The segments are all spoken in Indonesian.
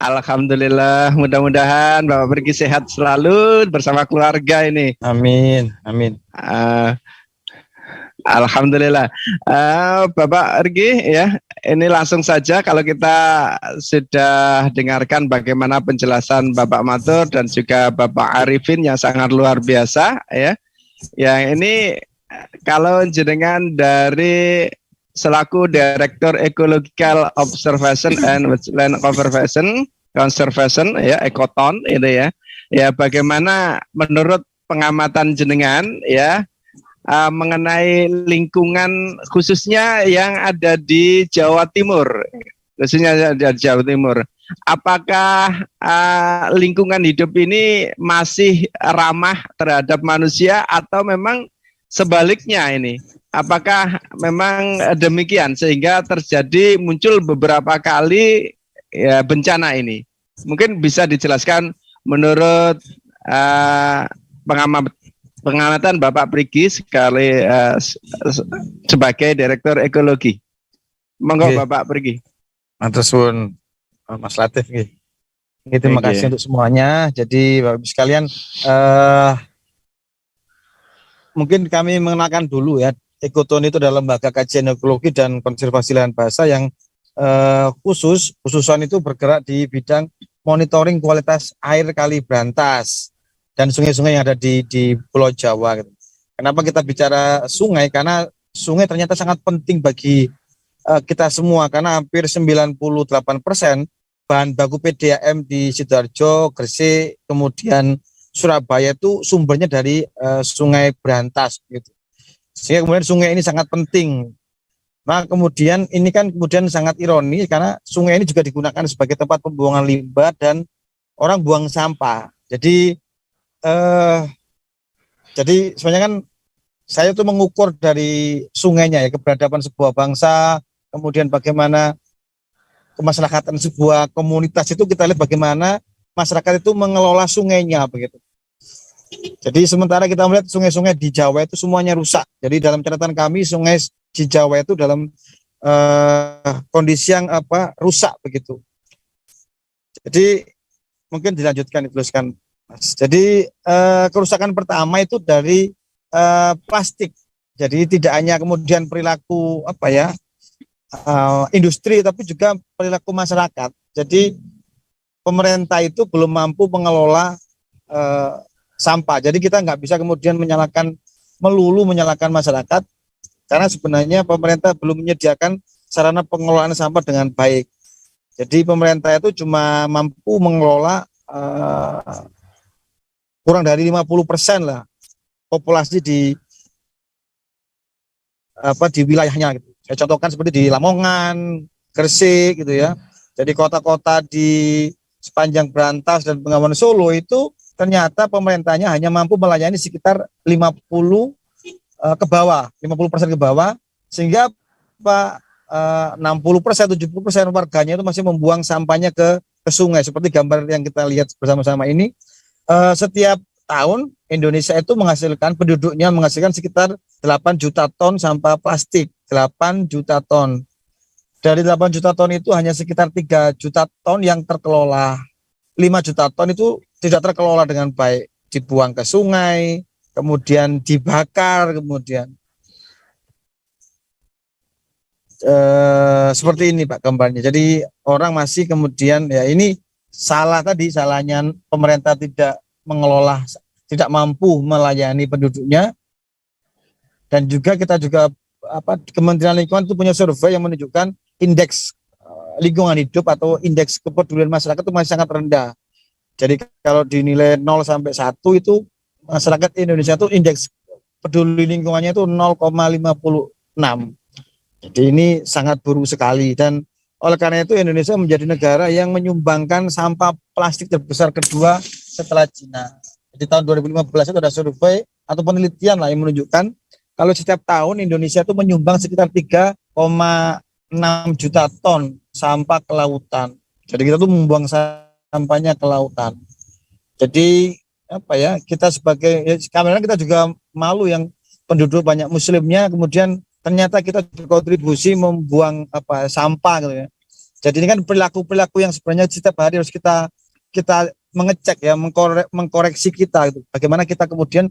Alhamdulillah, mudah-mudahan Bapak Pergi sehat selalu bersama keluarga ini. Amin, amin. Alhamdulillah. Bapak Pergi ya, ini langsung saja kalau kita sudah dengarkan bagaimana penjelasan Bapak Matur dan juga Bapak Arifin yang sangat luar biasa ya. Yang ini kalau jenengan dari selaku Direktur Ecological Observation and Land Conservation ya, Ekoton itu ya. Ya, bagaimana menurut pengamatan jenengan ya mengenai lingkungan khususnya yang ada di Jawa Timur, khususnya di Jawa Timur. Apakah lingkungan hidup ini masih ramah terhadap manusia atau memang sebaliknya ini? Apakah memang demikian sehingga terjadi muncul beberapa kali ya, bencana ini? Mungkin bisa dijelaskan menurut pengamatan Bapak Prigi sekali sebagai Direktur Ekologi. Monggo Bapak Prigi. Matur suwun Mas Latif. Terima kasih untuk semuanya. Jadi Bapak Ibu sekalian, mungkin kami mengenalkan dulu ya. Ekoton itu adalah lembaga kajian ekologi dan konservasi lahan basah yang khususan itu bergerak di bidang monitoring kualitas air Kali Brantas dan sungai-sungai yang ada di Pulau Jawa. Kenapa kita bicara sungai? Karena sungai ternyata sangat penting bagi kita semua, karena hampir 98% bahan baku PDAM di Sidoarjo, Gresik, kemudian Surabaya itu sumbernya dari Sungai Brantas gitu. Sehingga kemudian sungai ini sangat penting. Nah kemudian ini kan kemudian sangat ironis karena sungai ini juga digunakan sebagai tempat pembuangan limbah dan orang buang sampah. Jadi sebenarnya kan saya tuh mengukur dari sungainya ya, keberadaban sebuah bangsa, kemudian bagaimana kemasyarakatan sebuah komunitas itu kita lihat bagaimana masyarakat itu mengelola sungainya begitu. Jadi sementara kita melihat sungai-sungai di Jawa itu semuanya rusak. Jadi dalam catatan kami sungai di Jawa itu dalam kondisi yang rusak begitu. Jadi mungkin dilanjutkan dituliskan. Jadi kerusakan pertama itu dari plastik. Jadi tidak hanya kemudian perilaku industri tapi juga perilaku masyarakat. Jadi pemerintah itu belum mampu mengelola sampah. Jadi kita nggak bisa kemudian melulu menyalahkan masyarakat karena sebenarnya pemerintah belum menyediakan sarana pengelolaan sampah dengan baik. Jadi pemerintah itu cuma mampu mengelola kurang dari 50% lah populasi di wilayahnya gitu. Saya contohkan seperti di Lamongan, Gresik gitu ya. Jadi kota-kota di sepanjang Brantas dan Bengawan Solo itu ternyata pemerintahnya hanya mampu melayani sekitar 50% ke bawah, sehingga 60%, 70% warganya itu masih membuang sampahnya ke sungai. Seperti gambar yang kita lihat bersama-sama ini, setiap tahun Indonesia itu penduduknya menghasilkan sekitar 8 juta ton sampah plastik, 8 juta ton. Dari 8 juta ton itu hanya sekitar 3 juta ton yang terkelola. 5 juta ton itu tidak terkelola dengan baik, dibuang ke sungai, kemudian dibakar, kemudian seperti ini Pak gambarnya. Jadi orang masih kemudian ya ini salahnya pemerintah tidak mengelola, tidak mampu melayani penduduknya. Dan juga kita Kementerian Lingkungan itu punya survei yang menunjukkan indeks lingkungan hidup atau indeks kepedulian masyarakat itu masih sangat rendah. Jadi kalau dinilai 0 sampai 1 itu masyarakat Indonesia itu indeks peduli lingkungannya itu 0,56. Jadi ini sangat buruk sekali, dan oleh karena itu Indonesia menjadi negara yang menyumbangkan sampah plastik terbesar kedua setelah Cina. Di tahun 2015 itu ada survei atau penelitian lah yang menunjukkan kalau setiap tahun Indonesia itu menyumbang sekitar 3,6 juta ton sampah ke lautan. Jadi kita tuh membuang sampahnya ke lautan. Jadi kita sebagai kadang-kadang kita juga malu yang penduduk banyak muslimnya, kemudian ternyata kita berkontribusi membuang sampah gitu ya. Jadi ini kan perilaku-perilaku yang sebenarnya setiap hari harus kita mengecek ya, mengkoreksi kita gitu. Bagaimana kita kemudian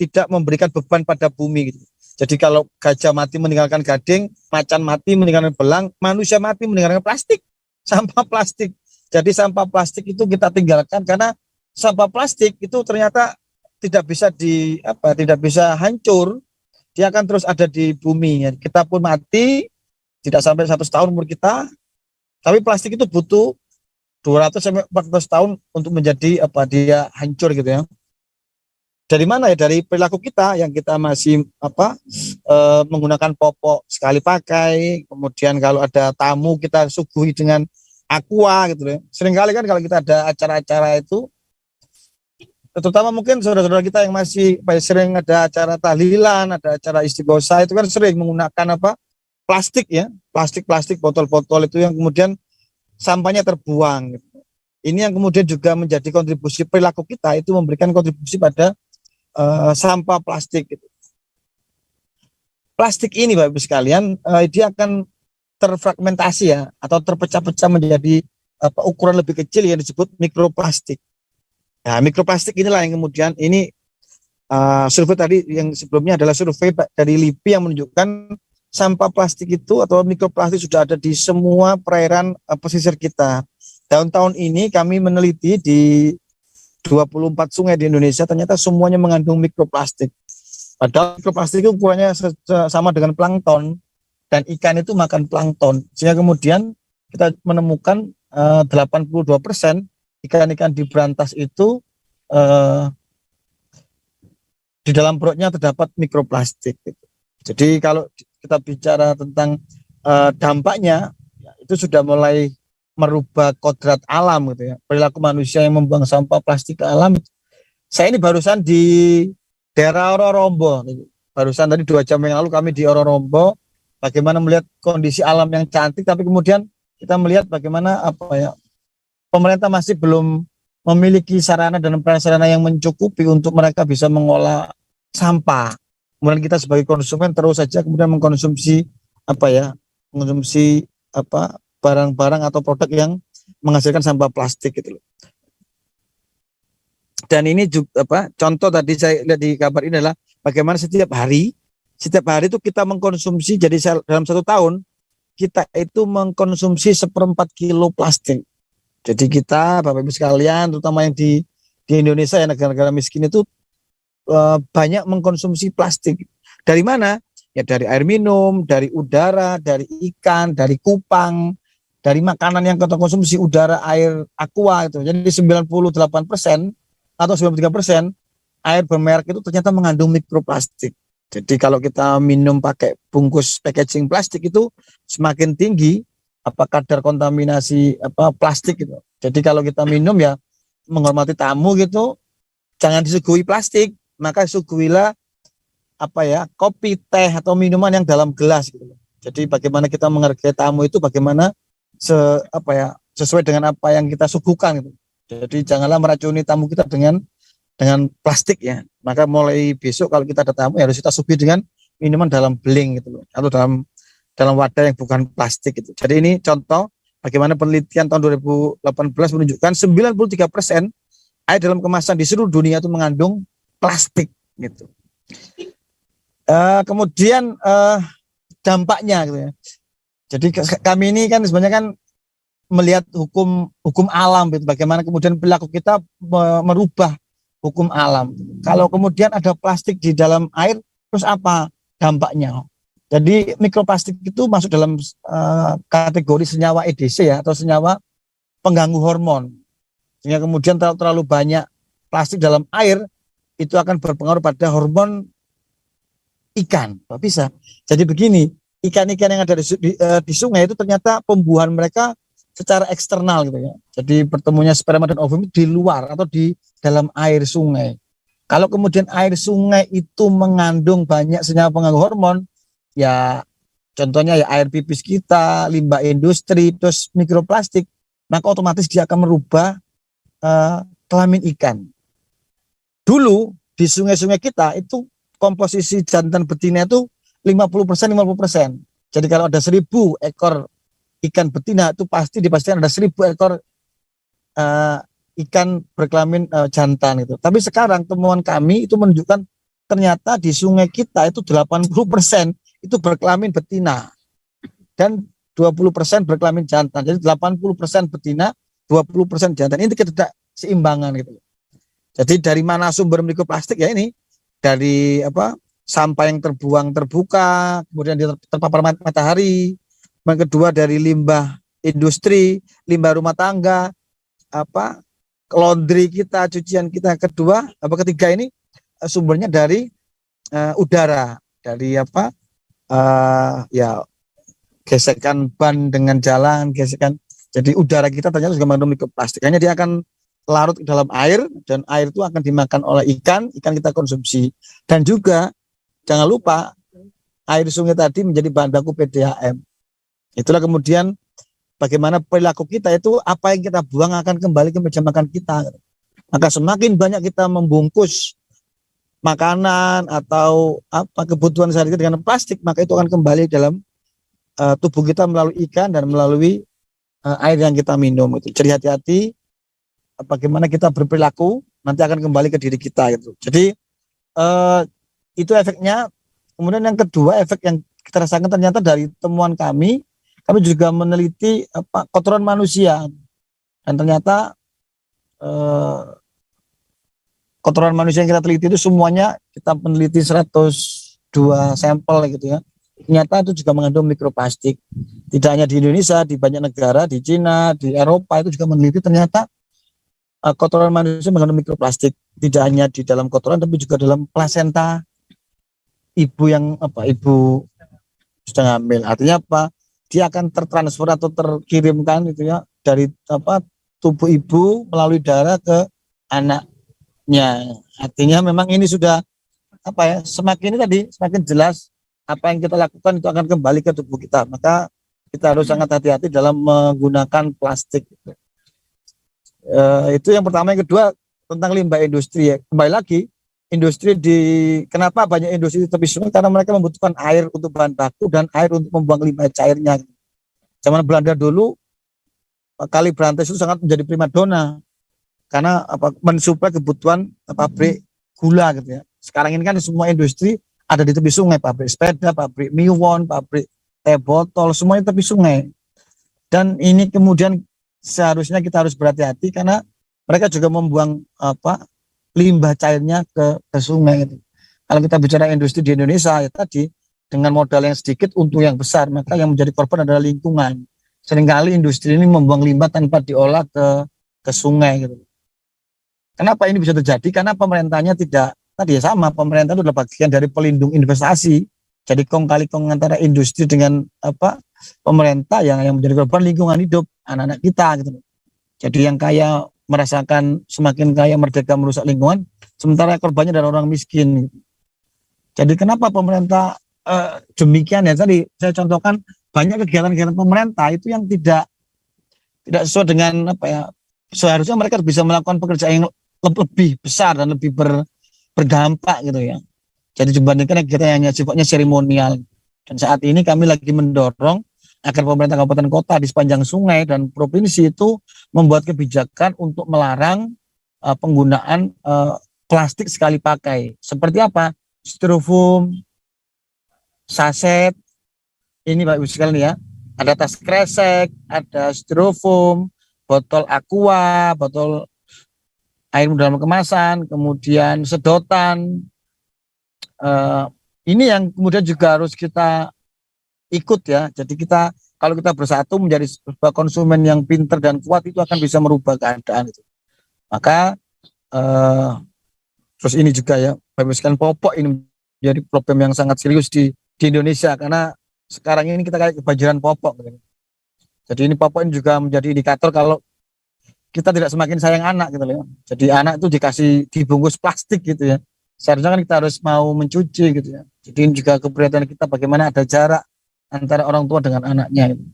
tidak memberikan beban pada bumi gitu. Jadi kalau gajah mati meninggalkan gading, macan mati meninggalkan belang, manusia mati meninggalkan plastik, sampah plastik. Jadi sampah plastik itu kita tinggalkan karena sampah plastik itu ternyata tidak bisa hancur, dia akan terus ada di bumi. Ya. Kita pun mati, tidak sampai 100 tahun umur kita, tapi plastik itu butuh 200 sampai 400 tahun untuk menjadi dia hancur gitu ya. Dari mana ya? Dari perilaku kita yang kita masih menggunakan popok sekali pakai, kemudian kalau ada tamu kita suguhi dengan aqua gitu ya. Seringkali kan kalau kita ada acara-acara itu, terutama mungkin saudara-saudara kita yang masih sering ada acara tahlilan, ada acara istighosah, itu kan sering menggunakan plastik ya, plastik botol-botol itu yang kemudian sampahnya terbuang gitu. Ini yang kemudian juga menjadi kontribusi perilaku kita, itu memberikan kontribusi pada sampah plastik gitu. Plastik ini Bapak Ibu sekalian, dia akan terfragmentasi ya, atau terpecah-pecah menjadi ukuran lebih kecil yang disebut mikroplastik. Nah, mikroplastik inilah yang kemudian ini survei tadi yang sebelumnya adalah survei dari LIPI yang menunjukkan sampah plastik itu atau mikroplastik sudah ada di semua perairan pesisir kita. Tahun ini kami meneliti di 24 sungai di Indonesia, ternyata semuanya mengandung mikroplastik. Padahal mikroplastik itu ukurannya sama dengan plankton, dan ikan itu makan plankton. Sehingga kemudian kita menemukan 82% ikan-ikan di berantas itu di dalam perutnya terdapat mikroplastik. Jadi kalau kita bicara tentang dampaknya, ya, itu sudah mulai merubah kodrat alam gitu ya. Perilaku manusia yang membuang sampah plastik ke alam. Saya ini barusan di daerah Ororombo. Barusan tadi 2 jam yang lalu kami di Ororombo. Bagaimana melihat kondisi alam yang cantik, tapi kemudian kita melihat bagaimana pemerintah masih belum memiliki sarana dan prasarana yang mencukupi untuk mereka bisa mengolah sampah. Kemudian kita sebagai konsumen terus saja kemudian mengkonsumsi barang-barang atau produk yang menghasilkan sampah plastik gitu loh. Dan ini juga contoh tadi saya lihat di kabar ini adalah bagaimana setiap hari itu kita mengkonsumsi, jadi dalam 1 tahun kita itu mengkonsumsi 1/4 kilo plastik. Jadi kita Bapak Ibu sekalian, terutama yang di Indonesia ya, negara-negara miskin itu banyak mengkonsumsi plastik. Dari mana? Ya dari air minum, dari udara, dari ikan, dari kupang, dari makanan yang kita konsumsi, udara, air, aqua itu. Jadi 98% atau 93% air bermerek itu ternyata mengandung mikroplastik. Jadi kalau kita minum pakai bungkus packaging plastik itu semakin tinggi kadar kontaminasi plastik gitu. Jadi kalau kita minum ya menghormati tamu gitu, jangan disuguhi plastik, maka suguhilah kopi, teh atau minuman yang dalam gelas gitu. Jadi bagaimana kita menghargai tamu itu bagaimana sesuai dengan apa yang kita suguhkan gitu. Jadi janganlah meracuni tamu kita dengan plastik ya. Maka mulai besok kalau kita ada tamu ya harus kita suguhi dengan minuman dalam beling gitu loh, atau dalam wadah yang bukan plastik gitu. Jadi ini contoh bagaimana penelitian tahun 2018 menunjukkan 93% air dalam kemasan di seluruh dunia itu mengandung plastik gitu. Kemudian dampaknya gitu ya. Jadi kami ini kan sebenarnya kan melihat hukum alam gitu. Bagaimana kemudian perilaku kita merubah hukum alam. Kalau kemudian ada plastik di dalam air, terus apa dampaknya? Jadi mikroplastik itu masuk dalam kategori senyawa EDC ya, atau senyawa pengganggu hormon. Sehingga kemudian terlalu banyak plastik dalam air itu akan berpengaruh pada hormon ikan. Bisa. Jadi begini, ikan-ikan yang ada di sungai itu ternyata pembuahan mereka secara eksternal gitu ya. Jadi pertemuannya sperma dan ovum di luar atau di dalam air sungai. Kalau kemudian air sungai itu mengandung banyak senyawa pengganggu hormon, ya contohnya ya air pipis kita, limbah industri, terus mikroplastik, maka otomatis dia akan merubah kelamin ikan. Dulu di sungai-sungai kita itu komposisi jantan betina itu 50%. Jadi kalau ada 1.000 ekor ikan betina itu pasti dipastikan ada 1.000 ekor ikan berkelamin jantan itu. Tapi sekarang temuan kami itu menunjukkan ternyata di sungai kita itu 80% itu berkelamin betina dan 20% berkelamin jantan. Jadi 80% betina, 20% jantan. Ini ketidakseimbangan gitu. Jadi dari mana sumber mikroplastik ya ini? Dari sampah yang terbuang terbuka, kemudian terpapar matahari. Yang kedua dari limbah industri, limbah rumah tangga, laundry kita, cucian kita. Ketiga ini sumbernya dari udara, dari gesekan ban dengan jalan, gesekan. Jadi udara kita ternyata juga mengandung mikroplastik. Hanya dia akan larut ke dalam air dan air itu akan dimakan oleh ikan kita konsumsi. Dan juga jangan lupa air sungai tadi menjadi bahan baku PDAM. Itulah kemudian bagaimana perilaku kita itu apa yang kita buang akan kembali ke meja makan kita. Maka semakin banyak kita membungkus makanan atau kebutuhan sehari-hari dengan plastik, maka itu akan kembali dalam tubuh kita melalui ikan dan melalui air yang kita minum. Jadi hati-hati bagaimana kita berperilaku nanti akan kembali ke diri kita gitu. Jadi itu efeknya. Kemudian yang kedua, efek yang kita rasakan ternyata dari temuan kami juga meneliti kotoran manusia dan ternyata kotoran manusia yang kita teliti itu semuanya kita meneliti 102 sampel gitu ya. Ternyata itu juga mengandung mikroplastik. Tidak hanya di Indonesia, di banyak negara, di Cina, di Eropa itu juga meneliti ternyata kotoran manusia mengandung mikroplastik. Tidak hanya di dalam kotoran tapi juga dalam plasenta ibu yang ibu sudah hamil. Artinya dia akan tertransfer atau terkirimkan itu ya dari tubuh ibu melalui darah ke anaknya. Artinya memang ini sudah semakin jelas apa yang kita lakukan itu akan kembali ke tubuh kita. Maka kita harus sangat hati-hati dalam menggunakan plastik. Itu yang pertama. Yang kedua tentang limbah industri ya. Kembali lagi, kenapa banyak industri di tepi sungai? Karena mereka membutuhkan air untuk bahan baku dan air untuk membuang limbah cairnya. Zaman Belanda dulu Kali Brantas itu sangat menjadi primadona karena mensuplai kebutuhan pabrik gula gitu ya. Sekarang ini kan semua industri ada di tepi sungai, pabrik sepeda, pabrik miwon, pabrik teh botol, semuanya tepi sungai. Dan ini kemudian seharusnya kita harus berhati-hati karena mereka juga membuang limbah cairnya ke sungai gitu. Kalau kita bicara industri di Indonesia ya tadi dengan modal yang sedikit untuk yang besar, maka yang menjadi korban adalah lingkungan. Seringkali industri ini membuang limbah tanpa diolah ke sungai gitu. Kenapa ini bisa terjadi? Karena pemerintahnya tidak, tadi ya sama, pemerintah itu adalah bagian dari pelindung investasi. Jadi kong kali kong antara industri dengan pemerintah yang menjadi korban lingkungan hidup anak-anak kita gitu. Jadi yang kaya merasakan semakin kaya merdeka merusak lingkungan, sementara korbannya adalah orang miskin. Gitu. Jadi kenapa pemerintah demikian ya? Tadi saya contohkan banyak kegiatan-kegiatan pemerintah itu yang tidak sesuai dengan seharusnya mereka bisa melakukan pekerjaan yang lebih besar dan lebih berdampak gitu ya. Jadi dibandingkan kegiatan yang hanya sifatnya seremonial. Dan saat ini kami lagi mendorong agar pemerintah kabupaten kota di sepanjang sungai dan provinsi itu membuat kebijakan untuk melarang penggunaan plastik sekali pakai. Seperti apa? Styrofoam, saset, ini Pak Ibu sekalian ya, ada tas kresek, ada styrofoam, botol aqua, botol air dalam kemasan, kemudian sedotan. Ini yang kemudian juga harus kita ikut ya. Jadi kalau kita bersatu menjadi sebuah konsumen yang pintar dan kuat itu akan bisa merubah keadaan itu. Maka terus ini juga ya, bebaskan popok ini menjadi problem yang sangat serius di Indonesia karena sekarang ini kita kayak kebanjiran popok. Jadi ini popok ini juga menjadi indikator kalau kita tidak semakin sayang anak gitu loh. Jadi anak itu dibungkus plastik gitu ya. Seharusnya kan kita harus mau mencuci gitu ya. Jadi ini juga keberatan kita bagaimana ada jarak antara orang tua dengan anaknya. Gitu.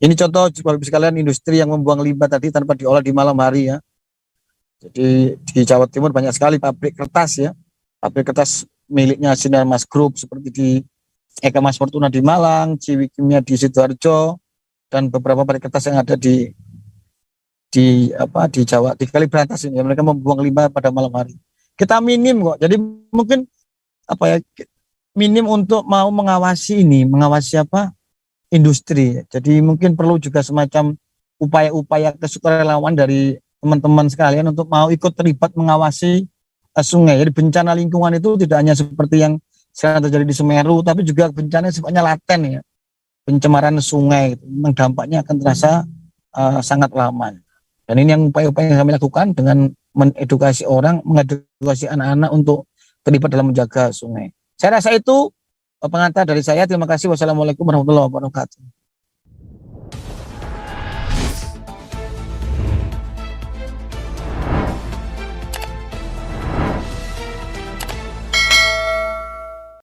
Ini contoh Bapak Ibu sekalian industri yang membuang limbah tadi tanpa diolah di malam hari ya. Jadi di Jawa Timur banyak sekali pabrik kertas ya. Pabrik kertas miliknya Sinar Mas Group seperti di Eka Mas Fortuna di Malang, Ciwi Kimia di Sidoarjo, dan beberapa varietas yang ada di Jawa, di Kaliberantas ini, mereka membuang limbah pada malam hari. Kita minim kok, jadi mungkin minim untuk mau mengawasi industri. Jadi mungkin perlu juga semacam upaya-upaya kesukarelawan dari teman-teman sekalian untuk mau ikut terlibat mengawasi sungai. Jadi bencana lingkungan itu tidak hanya seperti yang sekarang terjadi di Semeru, tapi juga bencana sifatnya laten ya. Pencemaran sungai, memang dampaknya akan terasa sangat lama. Dan ini yang upaya-upaya yang kami lakukan dengan mengedukasi orang, mengedukasi anak-anak untuk terlibat dalam menjaga sungai. Saya rasa itu pengantar dari saya. Terima kasih. Wassalamualaikum warahmatullahi wabarakatuh.